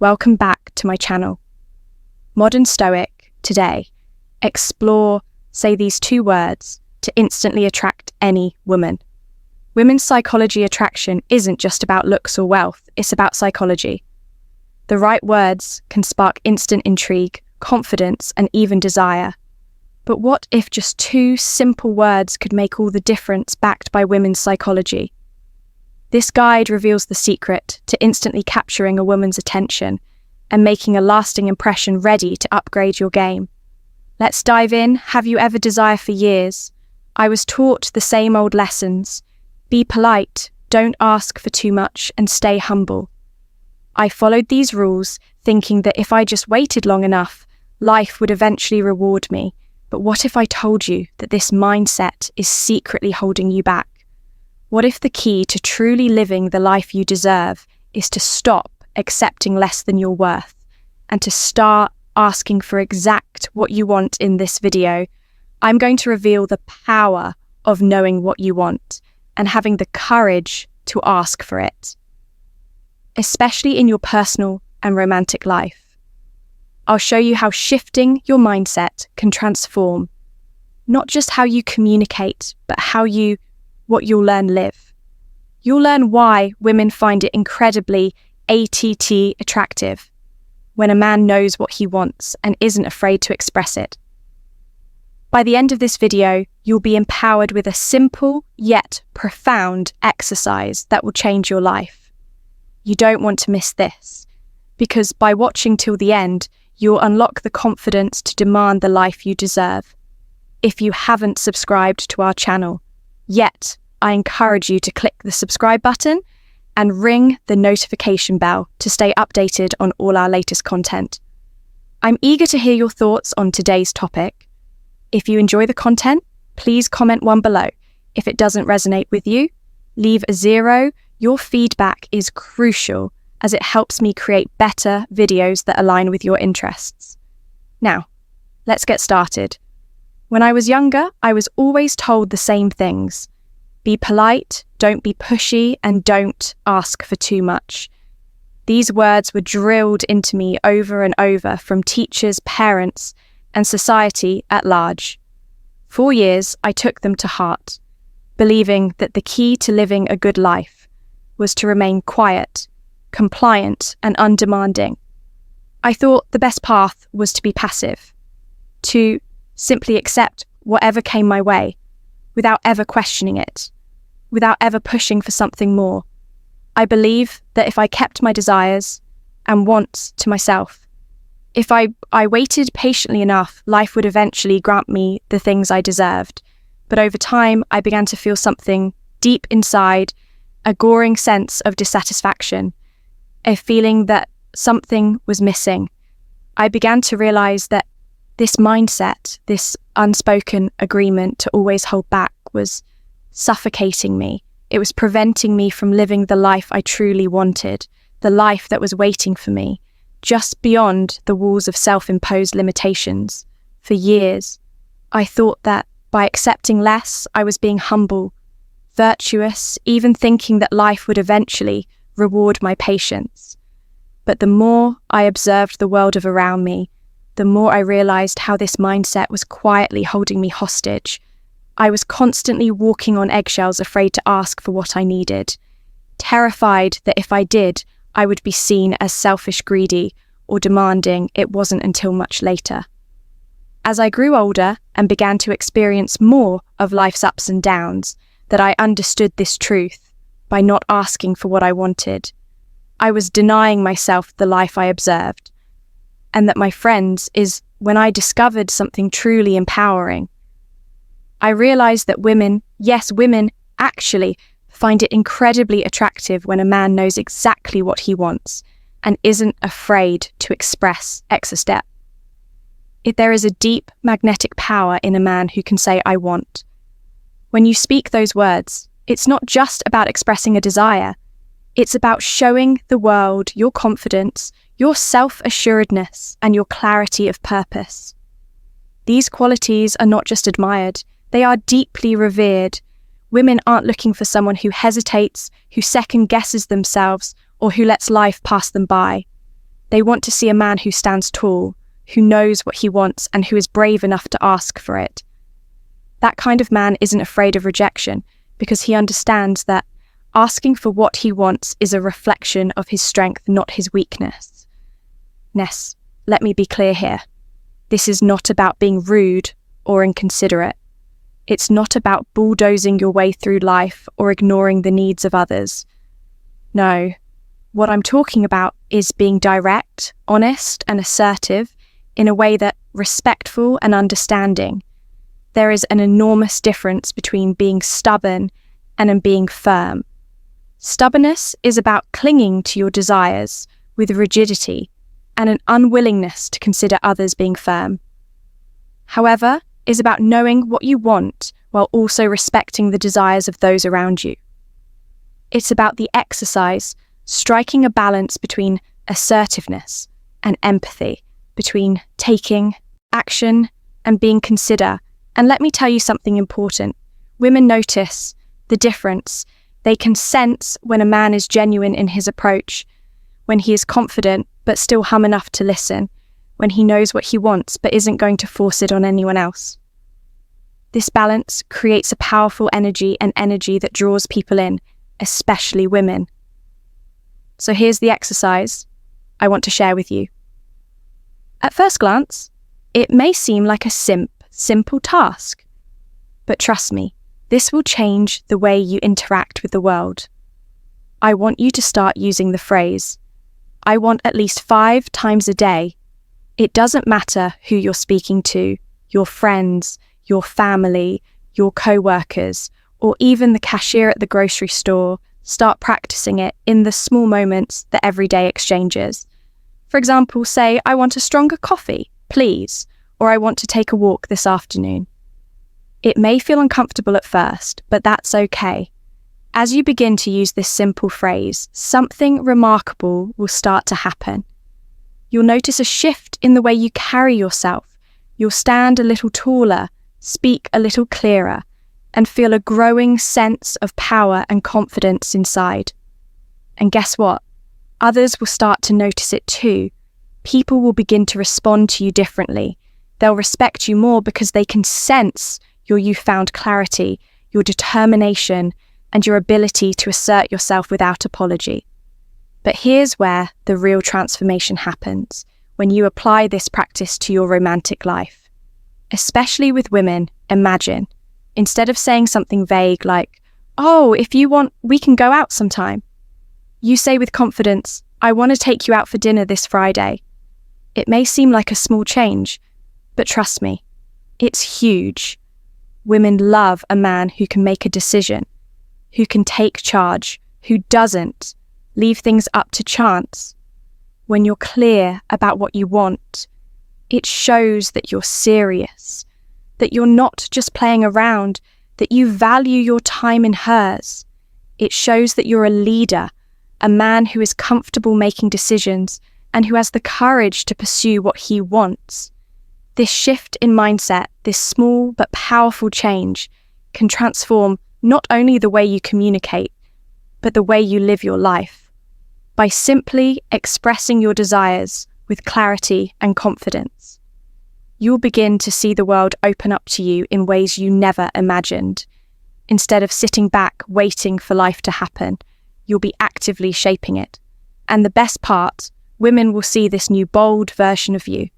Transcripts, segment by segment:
welcome back to my channel. Modern Stoic, today, explore, say these two words to instantly attract any woman. Women's psychology attraction isn't just about looks or wealth, it's about psychology. The right words can spark instant intrigue, confidence, and even desire. But what if just two simple words could make all the difference backed by women's psychology? This guide reveals the secret to instantly capturing a woman's attention and making a lasting impression ready to upgrade your game. Let's dive in. Have you ever desired for years? I was taught the same old lessons. Be polite, don't ask for too much, and stay humble. I followed these rules, thinking that if I just waited long enough, life would eventually reward me. But what if I told you that this mindset is secretly holding you back? What if the key to truly living the life you deserve is to stop accepting less than your worth and to start asking for exact what you want in this video? I'm going to reveal the power of knowing what you want and having the courage to ask for it, especially in your personal and romantic life. I'll show you how shifting your mindset can transform not just how you communicate, but what you'll learn live. You'll learn why women find it incredibly attractive when a man knows what he wants and isn't afraid to express it. By the end of this video, you'll be empowered with a simple yet profound exercise that will change your life. You don't want to miss this, because by watching till the end, you'll unlock the confidence to demand the life you deserve. If you haven't subscribed to our channel yet, I encourage you to click the subscribe button and ring the notification bell to stay updated on all our latest content. I'm eager to hear your thoughts on today's topic. If you enjoy the content, please comment one below. If it doesn't resonate with you, leave a 0. Your feedback is crucial as it helps me create better videos that align with your interests. Now, let's get started. When I was younger, I was always told the same things. Be polite, don't be pushy, and don't ask for too much. These words were drilled into me over and over from teachers, parents, and society at large. For years, I took them to heart, believing that the key to living a good life was to remain quiet, compliant, and undemanding. I thought the best path was to be passive, to simply accept whatever came my way, without ever questioning it, without ever pushing for something more. I believe that if I kept my desires and wants to myself, if I waited patiently enough, life would eventually grant me the things I deserved. But over time, I began to feel something deep inside, a goring sense of dissatisfaction, a feeling that something was missing. I began to realize that this mindset, this unspoken agreement to always hold back, was suffocating me. It was preventing me from living the life I truly wanted, the life that was waiting for me, just beyond the walls of self-imposed limitations. For years, I thought that by accepting less, I was being humble, virtuous, even thinking that life would eventually reward my patience. But the more I observed the world around me, the more I realized how this mindset was quietly holding me hostage. I was constantly walking on eggshells, afraid to ask for what I needed, terrified that if I did, I would be seen as selfish, greedy, or demanding. It wasn't until much later, as I grew older and began to experience more of life's ups and downs, that I understood this truth. By not asking for what I wanted, I was denying myself the life I observed. And that, my friends, is when I discovered something truly empowering. I realized that women actually find it incredibly attractive when a man knows exactly what he wants and isn't afraid to express depth. There is a deep magnetic power in a man who can say, I want. When you speak those words, it's not just about expressing a desire. It's about showing the world your confidence, your self-assuredness, and your clarity of purpose. These qualities are not just admired, they are deeply revered. Women aren't looking for someone who hesitates, who second-guesses themselves, or who lets life pass them by. They want to see a man who stands tall, who knows what he wants, and who is brave enough to ask for it. That kind of man isn't afraid of rejection because he understands that asking for what he wants is a reflection of his strength, not his weakness. Let me be clear here. This is not about being rude or inconsiderate. It's not about bulldozing your way through life or ignoring the needs of others. No, what I'm talking about is being direct, honest, and assertive in a way that's respectful and understanding. There is an enormous difference between being stubborn and being firm. Stubbornness is about clinging to your desires with rigidity and an unwillingness to consider others being firm. However, is about knowing what you want while also respecting the desires of those around you. It's about the exercise, striking a balance between assertiveness and empathy, between taking action and being considerate. And let me tell you something important. Women notice the difference. They can sense when a man is genuine in his approach, when he is confident but still hum enough to listen, when he knows what he wants but isn't going to force it on anyone else. This balance creates a powerful energy, an energy that draws people in, especially women. So here's the exercise I want to share with you. At first glance, it may seem like a simple task, but trust me, this will change the way you interact with the world. I want you to start using the phrase, I want at least 5 times a day. It doesn't matter who you're speaking to, your friends, your family, your co-workers, or even the cashier at the grocery store. Start practicing it in the small moments, the everyday exchanges. For example, say, I want a stronger coffee, please, or I want to take a walk this afternoon. It may feel uncomfortable at first, but that's okay. As you begin to use this simple phrase, something remarkable will start to happen. You'll notice a shift in the way you carry yourself. You'll stand a little taller, speak a little clearer, and feel a growing sense of power and confidence inside. And guess what? Others will start to notice it too. People will begin to respond to you differently. They'll respect you more because they can sense your newfound clarity, your determination, and your ability to assert yourself without apology. But here's where the real transformation happens, when you apply this practice to your romantic life. Especially with women, imagine, instead of saying something vague like, oh, if you want, we can go out sometime. You say with confidence, I want to take you out for dinner this Friday. It may seem like a small change, but trust me, it's huge. Women love a man who can make a decision, who can take charge, who doesn't leave things up to chance. When you're clear about what you want, it shows that you're serious, that you're not just playing around, that you value your time in hers. It shows that you're a leader, a man who is comfortable making decisions and who has the courage to pursue what he wants. This shift in mindset, this small but powerful change, can transform not only the way you communicate, but the way you live your life. By simply expressing your desires with clarity and confidence, you'll begin to see the world open up to you in ways you never imagined. Instead of sitting back waiting for life to happen, you'll be actively shaping it. And the best part, women will see this new bold version of you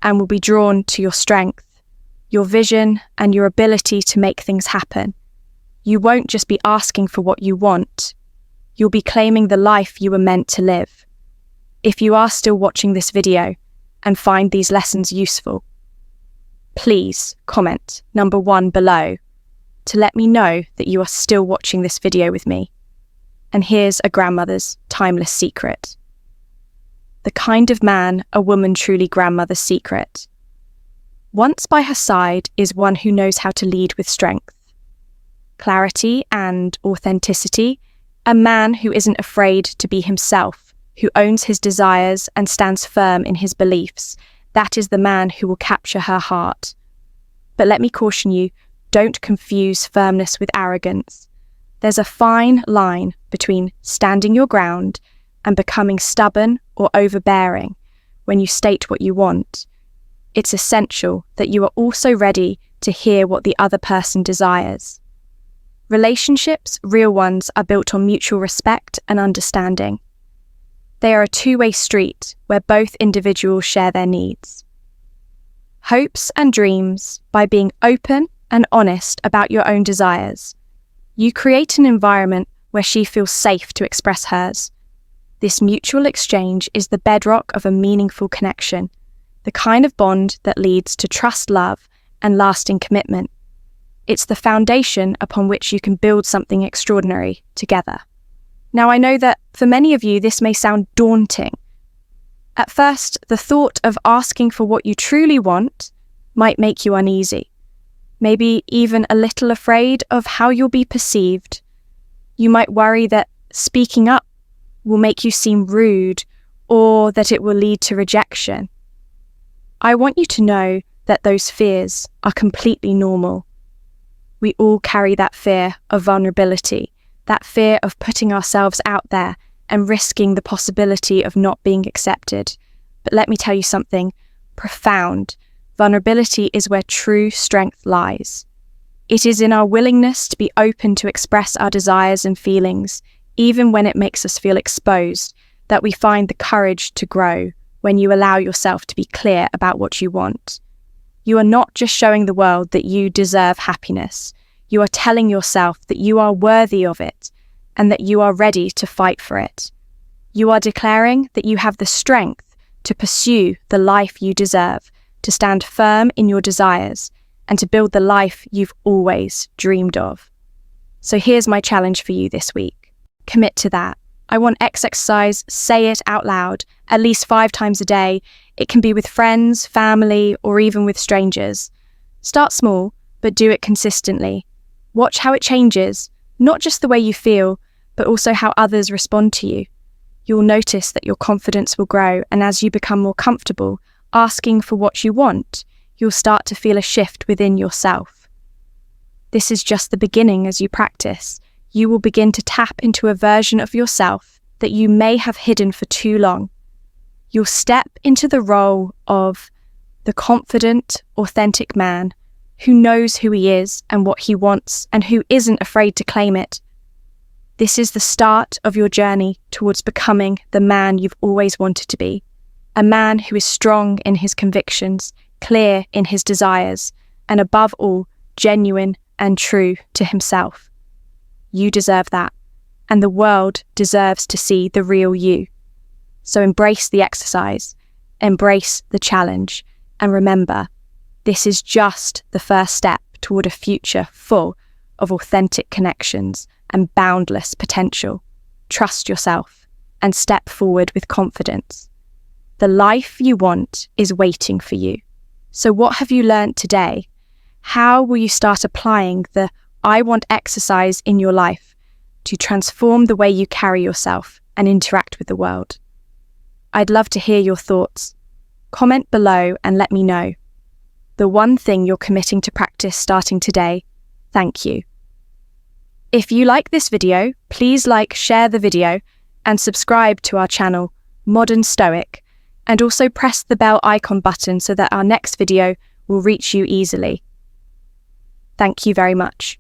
and will be drawn to your strength, your vision, and your ability to make things happen. You won't just be asking for what you want. You'll be claiming the life you were meant to live. If you are still watching this video and find these lessons useful, please comment number 1 below to let me know that you are still watching this video with me. And here's a grandmother's timeless secret. The kind of man a woman truly grandmother's secret. Once by her side is one who knows how to lead with strength, clarity and authenticity, a man who isn't afraid to be himself, who owns his desires and stands firm in his beliefs. That is the man who will capture her heart. But let me caution you, don't confuse firmness with arrogance. There's a fine line between standing your ground, and becoming stubborn or overbearing when you state what you want, it's essential that you are also ready to hear what the other person desires. Relationships, real ones, are built on mutual respect and understanding. They are a two-way street where both individuals share their needs. Hopes and dreams, by being open and honest about your own desires, you create an environment where she feels safe to express hers. This mutual exchange is the bedrock of a meaningful connection, the kind of bond that leads to trust, love, and lasting commitment. It's the foundation upon which you can build something extraordinary together. Now, I know that for many of you, this may sound daunting. At first, the thought of asking for what you truly want might make you uneasy, maybe even a little afraid of how you'll be perceived. You might worry that speaking up will make you seem rude or that it will lead to rejection. I want you to know that those fears are completely normal. We all carry that fear of vulnerability, that fear of putting ourselves out there and risking the possibility of not being accepted. But let me tell you something profound. Vulnerability is where true strength lies. It is in our willingness to be open to express our desires and feelings, even when it makes us feel exposed, that we find the courage to grow when you allow yourself to be clear about what you want. You are not just showing the world that you deserve happiness. You are telling yourself that you are worthy of it and that you are ready to fight for it. You are declaring that you have the strength to pursue the life you deserve, to stand firm in your desires, and to build the life you've always dreamed of. So here's my challenge for you this week. Commit to that. I want X exercise, say it out loud, at least 5 times a day. It can be with friends, family, or even with strangers. Start small, but do it consistently. Watch how it changes, not just the way you feel, but also how others respond to you. You'll notice that your confidence will grow, and as you become more comfortable asking for what you want, you'll start to feel a shift within yourself. This is just the beginning. As you practice, you will begin to tap into a version of yourself that you may have hidden for too long. You'll step into the role of the confident, authentic man who knows who he is and what he wants and who isn't afraid to claim it. This is the start of your journey towards becoming the man you've always wanted to be, a man who is strong in his convictions, clear in his desires, and above all, genuine and true to himself. You deserve that, and the world deserves to see the real you. So embrace the exercise, embrace the challenge, and remember, this is just the first step toward a future full of authentic connections and boundless potential. Trust yourself and step forward with confidence. The life you want is waiting for you. So what have you learned today? How will you start applying the I want exercise in your life to transform the way you carry yourself and interact with the world? I'd love to hear your thoughts. Comment below and let me know. The one thing you're committing to practice starting today, thank you. If you like this video, please share the video, and subscribe to our channel, Modern Stoic, and also press the bell icon button so that our next video will reach you easily. Thank you very much.